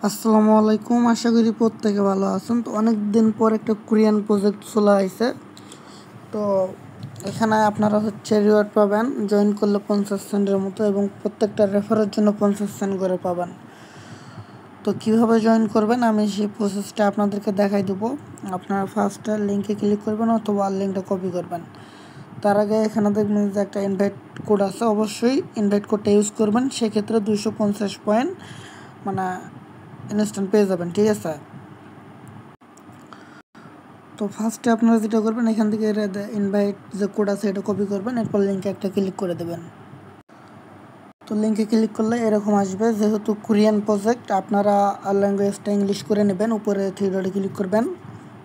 আসসালামু আলাইকুম। আশা করি প্রত্যেকে ভালো আছেন। তো অনেক দিন পর একটা কোরিয়ান প্রজেক্ট চলে আসছে। তো এখানে আপনারা রিওয়ার্ড পাবেন, জয়েন করলে 50 সেন্টের মতো, এবং প্রত্যেকটা রেফারের জন্য 50 সেন্ট করে পাবেন। তো কীভাবে জয়েন করবেন আমি সেই প্রসেসটা আপনাদেরকে দেখাই দেবো। আপনারা ফার্স্টে লিঙ্কে ক্লিক করবেন অথবা লিঙ্কটা কপি করবেন। তার আগে এখানে দেখবেন যে একটা ইনভাইট কোড আছে, অবশ্যই ইনভাইট কোডটা ইউজ করবেন। সেক্ষেত্রে 250 পয়েন্ট মানে ইনস্ট্যান্ট পেয়ে যাবেন, ঠিক আছে। তো ফার্স্টে আপনারা যেটা করবেন, এখান থেকে ইনভাইট যে কোড আছে এটা কপি করবেন, এরপর লিঙ্কে একটা ক্লিক করে দেবেন। তো লিঙ্কে ক্লিক করলে এরকম আসবে। যেহেতু কোরিয়ান প্রজেক্ট, আপনারা ল্যাঙ্গুয়েজটা ইংলিশ করে নেবেন। উপরে থ্রি ডটে ক্লিক করবেন।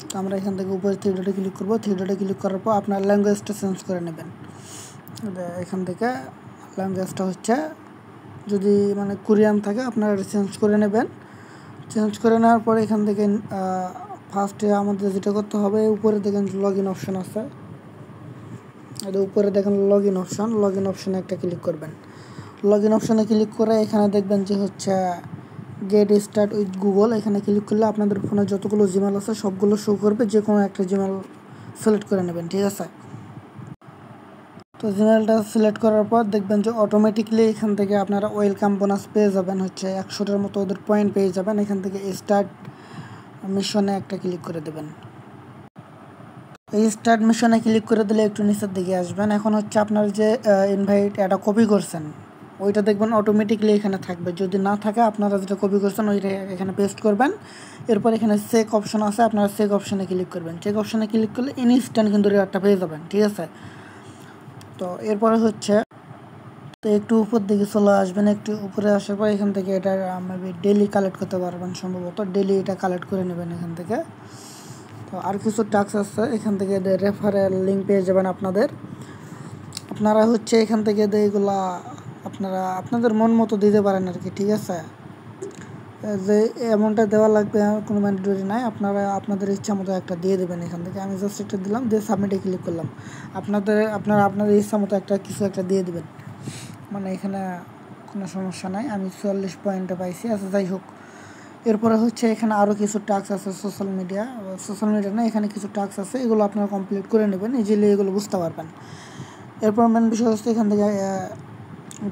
তো আমরা এখান থেকে উপরে থ্রি ডটে ক্লিক করবো। থ্রি ডটে ক্লিক করার পর আপনার ল্যাঙ্গুয়েজটা চেঞ্জ করে নেবেন। এখান থেকে ল্যাঙ্গুয়েজটা যদি কোরিয়ান থাকে আপনারা চেঞ্জ করে নেবেন। চেঞ্জ করে নেওয়ার পরে এখান থেকে ফার্স্টে আমাদের যেটা করতে হবে, উপরে দেখেন লগ ইন অপশান আছে, এটা উপরে দেখেন লগ ইন অপশানে একটা ক্লিক করবেন। লগ ইন অপশানে ক্লিক করে এখানে দেখবেন যে গেট স্টার্ট উইথ গুগল। এখানে ক্লিক করলে আপনাদের ফোনে যতগুলো জিমেল আছে সবগুলো শো করবে। যে কোনো একটা জিমেল সিলেক্ট করে নেবেন, ঠিক আছে। তো জিমেলটা সিলেক্ট করার পর দেখবেন যে অটোমেটিকলি এখান থেকে আপনারা ওয়েলকাম বোনাস পেয়ে যাবেন 100টার মতো ওদের পয়েন্ট পেয়ে যাবেন। এখান থেকে স্টার্ট মিশনে একটা ক্লিক করে দেবেন। এই স্টার্ট মিশনে ক্লিক করে দিলে একটু নিচের দিকে আসবেন। এখন আপনার যে ইনভাইট এটা কপি করছেন ওইটা দেখবেন অটোমেটিকলি এখানে থাকবে। যদি না থাকে আপনারা যেটা কপি করছেন ওইটা এখানে পেস্ট করবেন। এরপর এখানে চেক অপশন আছে, আপনারা চেক অপশনে ক্লিক করবেন। চেক অপশনে ক্লিক করলে ইনস্ট্যান্ট কিন্তু রিওয়ার্ডটা পেয়ে যাবেন, ঠিক আছে। তো এরপরে তো একটু উপর দিকে চলে আসবেন। একটু উপরে আসার পর এখান থেকে এটা মেবি ডেলি কালেক্ট করতে পারবেন, সম্ভবত ডেলি এটা কালেক্ট করে নেবেন এখান থেকে। তো আর কিছু টাস্ক আছে, এখান থেকে রেফারেল লিঙ্ক পেয়ে যাবেন আপনারা এখান থেকে এগুলা আপনারা আপনাদের মন মতো দিতে পারেন আর কি, ঠিক আছে। যে অ্যামাউন্টটা দেওয়া লাগবে কোনো ম্যান্ডেটরি নাই, আপনারা আপনাদের ইচ্ছা মতো একটা দিয়ে দেবেন। এখান থেকে আমি জাস্ট একটা দিলাম, দিয়ে সাবমিটে ক্লিক করলাম। আপনাদের ইচ্ছা মতো কিছু একটা দিয়ে দেবেন, এখানে কোনো সমস্যা নাই। আমি 44 পয়েন্টে পাইছি। আচ্ছা, যাই হোক। এরপরে এখানে আরও কিছু টাস্ক আছে, সোশ্যাল মিডিয়া না, এখানে কিছু টাস্ক আছে, এগুলো আপনারা কমপ্লিট করে নেবেন। ইজিলি এগুলো বুঝতে পারবেন। এরপর মেন বিষয় এখান থেকে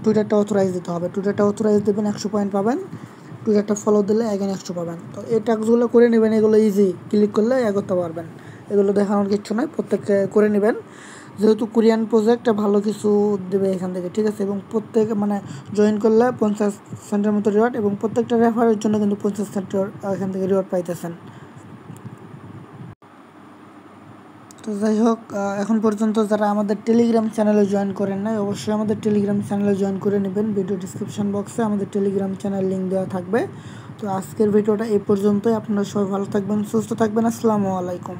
টুইটারটা অথরাইজ দিতে হবে। টুইটারটা অথরাইজ দেবেন, 100 পয়েন্ট পাবেন। টুইটারটা ফলো দিলে অ্যাগেন 100 পাবেন। তো এই টাস্কগুলো করে নেবেন, এগুলো ইজি, ক্লিক করলে এগোতে পারবেন। এগুলো দেখানোর কিছু নয়, প্রত্যেককে করে নেবেন। যেহেতু কোরিয়ান প্রজেক্ট ভালো কিছু দেবে এখান থেকে, ঠিক আছে। এবং জয়েন করলে 50 সেন্টের মতো রিওয়ার্ড, এবং প্রত্যেকটা রেফারের জন্য কিন্তু 50 সেন্টের এখান থেকে রিওয়ার্ড পাইতেছেন। তো যাই হোক, এখন পর্যন্ত যারা আমাদের টেলিগ্রাম চ্যানেলে জয়েন করেন নাই, অবশ্যই আমাদের টেলিগ্রাম চ্যানেলে জয়েন করে নেবেন। ভিডিও ডিসক্রিপশন বক্সে আমাদের টেলিগ্রাম চ্যানেল লিঙ্ক দেওয়া থাকবে। তো আজকের ভিডিওটা এই পর্যন্তই। আপনারা সবাই ভালো থাকবেন, সুস্থ থাকবেন। আসসালামু আলাইকুম।